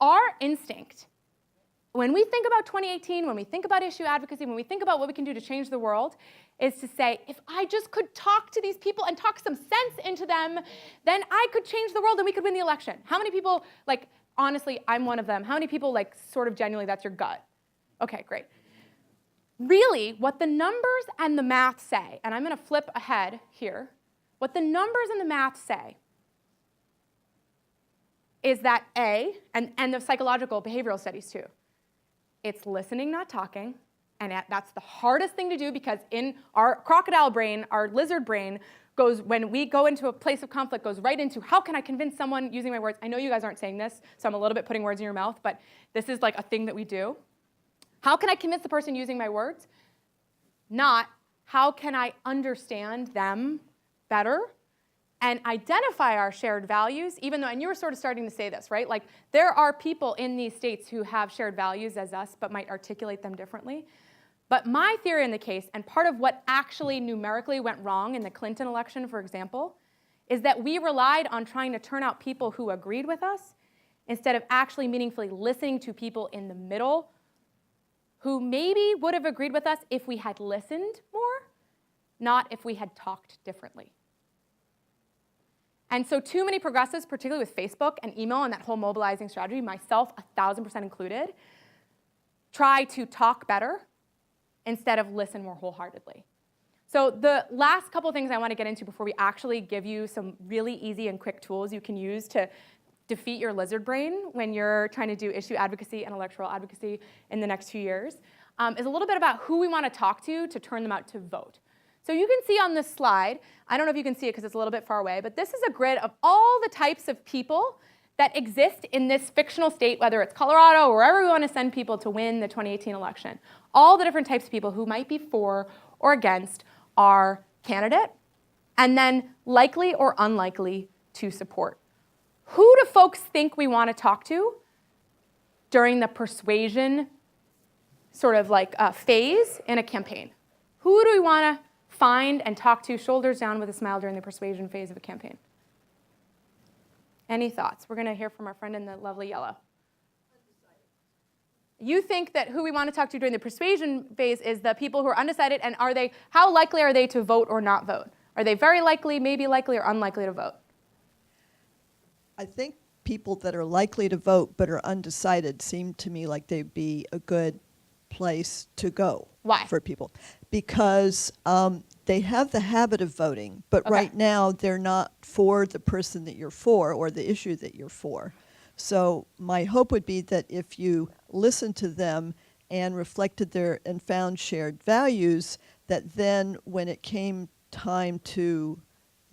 our instinct, when we think about 2018, when we think about issue advocacy, when we think about what we can do to change the world, is to say, if I just could talk to these people and talk some sense into them, then I could change the world and we could win the election. How many people, like, honestly, I'm one of them. How many people, like, sort of genuinely, that's your gut? Okay, great. Really, what the numbers and the math say, and I'm going to flip ahead here, what the numbers and the math say is that A, and the psychological behavioral studies too, it's listening, not talking, and that's the hardest thing to do because in our crocodile brain, our lizard brain, goes, when we go into a place of conflict, goes right into how can I convince someone using my words? I know you guys aren't saying this, so I'm a little bit putting words in your mouth, but this is like a thing that we do. How can I convince the person using my words? Not how can I understand them better and identify our shared values, even though, and you were sort of starting to say this, right? Like, there are people in these states who have shared values as us, but might articulate them differently. But my theory in the case, and part of what actually numerically went wrong in the Clinton election, for example, is that we relied on trying to turn out people who agreed with us instead of actually meaningfully listening to people in the middle who maybe would have agreed with us if we had listened more, not if we had talked differently. And so too many progressives, particularly with Facebook and email and that whole mobilizing strategy, myself 1,000% included, try to talk better instead of listen more wholeheartedly. So the last couple of things I want to get into before we actually give you some really easy and quick tools you can use to defeat your lizard brain when you're trying to do issue advocacy and electoral advocacy in the next few years, is a little bit about who we want to talk to turn them out to vote. So you can see on this slide, I don't know if you can see it because it's a little bit far away, but this is a grid of all the types of people that exist in this fictional state, whether it's Colorado or wherever we want to send people to win the 2018 election. All the different types of people who might be for or against our candidate, and then likely or unlikely to support. Who do folks think we want to talk to during the persuasion sort of like phase in a campaign? Who do we want to find and talk to shoulders down with a smile during the persuasion phase of a campaign? Any thoughts? We're going to hear from our friend in the lovely yellow. You think that who we want to talk to during the persuasion phase is the people who are undecided, and how likely are they to vote or not vote? Are they very likely, maybe likely, or unlikely to vote? I think people that are likely to vote but are undecided seem to me like they'd be a good place to go. Why? For people. Because they have the habit of voting, but Okay. right now they're not for the person that you're for or the issue that you're for. So my hope would be that if you listened to them and reflected their and found shared values, that then when it came time to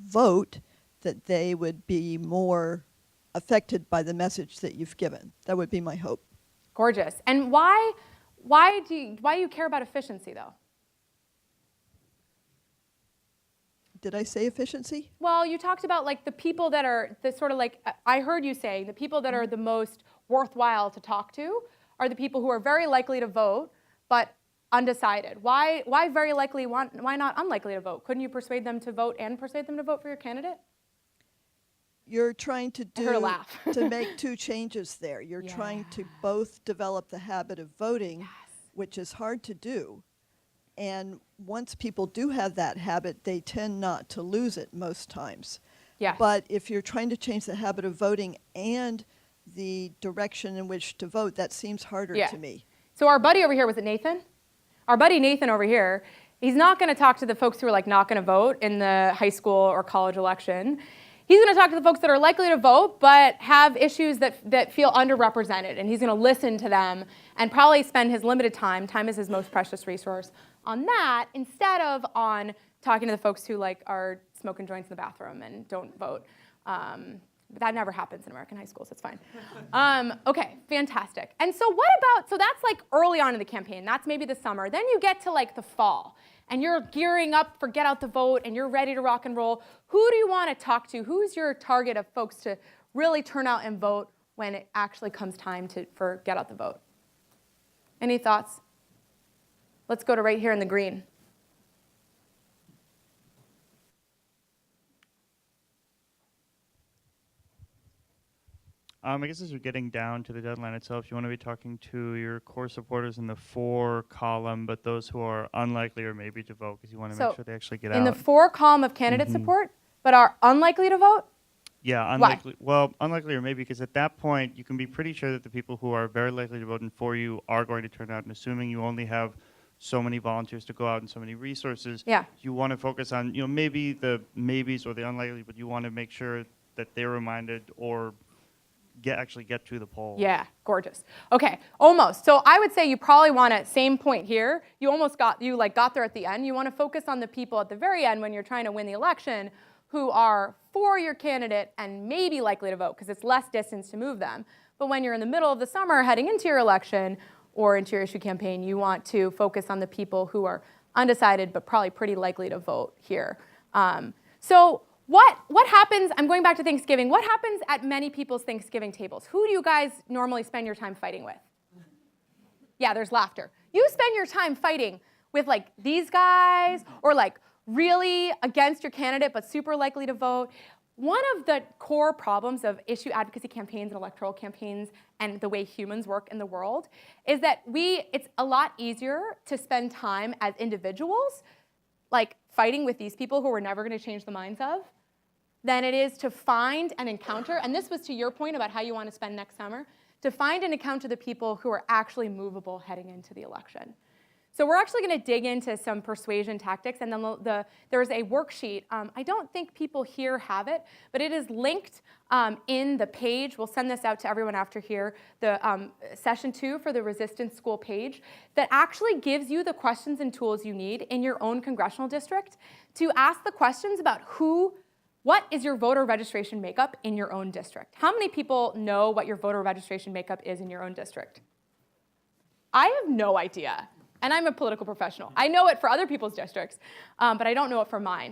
vote, that they would be more affected by the message that you've given. That would be my hope. Gorgeous. And why do you care about efficiency, though? Did I say efficiency? Well, you talked about like the people that are the sort of like, I heard you say the people that are the most worthwhile to talk to are the people who are very likely to vote, but undecided. Why very likely, why not unlikely to vote? Couldn't you persuade them to vote and persuade them to vote for your candidate? You're trying to I heard a laugh. to make two changes there. You're trying to both develop the habit of voting, which is hard to do. And once people do have that habit, they tend not to lose it most times. Yes. But if you're trying to change the habit of voting and the direction in which to vote, that seems harder to me. So our buddy over here, was it Nathan? Our buddy Nathan over here, he's not going to talk to the folks who are like not going to vote in the high school or college election. He's going to talk to the folks that are likely to vote but have issues that feel underrepresented, and he's going to listen to them and probably spend his limited time is his most precious resource, on that instead of on talking to the folks who like are smoking joints in the bathroom and don't vote. That never happens in American high schools, it's fine. Okay, fantastic. And so so that's like early on in the campaign, that's maybe the summer. Then you get to like the fall, and you're gearing up for get out the vote, and you're ready to rock and roll. Who do you want to talk to? Who's your target of folks to really turn out and vote when it actually comes time for get out the vote? Any thoughts? Let's go to right here in the green. I guess as you're getting down to the deadline itself, you want to be talking to your core supporters in the 4 column, but those who are unlikely or maybe to vote, because you want to make So sure they actually get in the out. 4 column of candidate support, but are unlikely to vote? Yeah, unlikely. Well, unlikely or maybe, because at that point you can be pretty sure that the people who are very likely to vote in for you are going to turn out. And assuming you only have so many volunteers to go out and so many resources, Yeah. you want to focus on maybe the maybes or the unlikely, but you want to make sure that they're reminded or actually get to the poll. Yeah, gorgeous. Okay, almost. So I would say you probably want to, same point here, you almost got there at the end. You want to focus on the people at the very end when you're trying to win the election who are for your candidate and maybe likely to vote because it's less distance to move them. But when you're in the middle of the summer heading into your election or into your issue campaign, you want to focus on the people who are undecided but probably pretty likely to vote here. So what happens, I'm going back to Thanksgiving, what happens at many people's Thanksgiving tables? Who do you guys normally spend your time fighting with? Yeah, there's laughter. You spend your time fighting with like these guys or like really against your candidate but super likely to vote. One of the core problems of issue advocacy campaigns and electoral campaigns and the way humans work in the world is that it's a lot easier to spend time as individuals like fighting with these people who we're never going to change the minds of than it is to find and encounter, and this was to your point about how you want to spend next summer, to find and encounter the people who are actually movable heading into the election. So we're actually going to dig into some persuasion tactics, and then there's a worksheet. I don't think people here have it, but it is linked in the page. We'll send this out to everyone after here, the session 2 for the Resistance School page that actually gives you the questions and tools you need in your own congressional district to ask the questions about what is your voter registration makeup in your own district? How many people know what your voter registration makeup is in your own district? I have no idea, and I'm a political professional. I know it for other people's districts, but I don't know it for mine.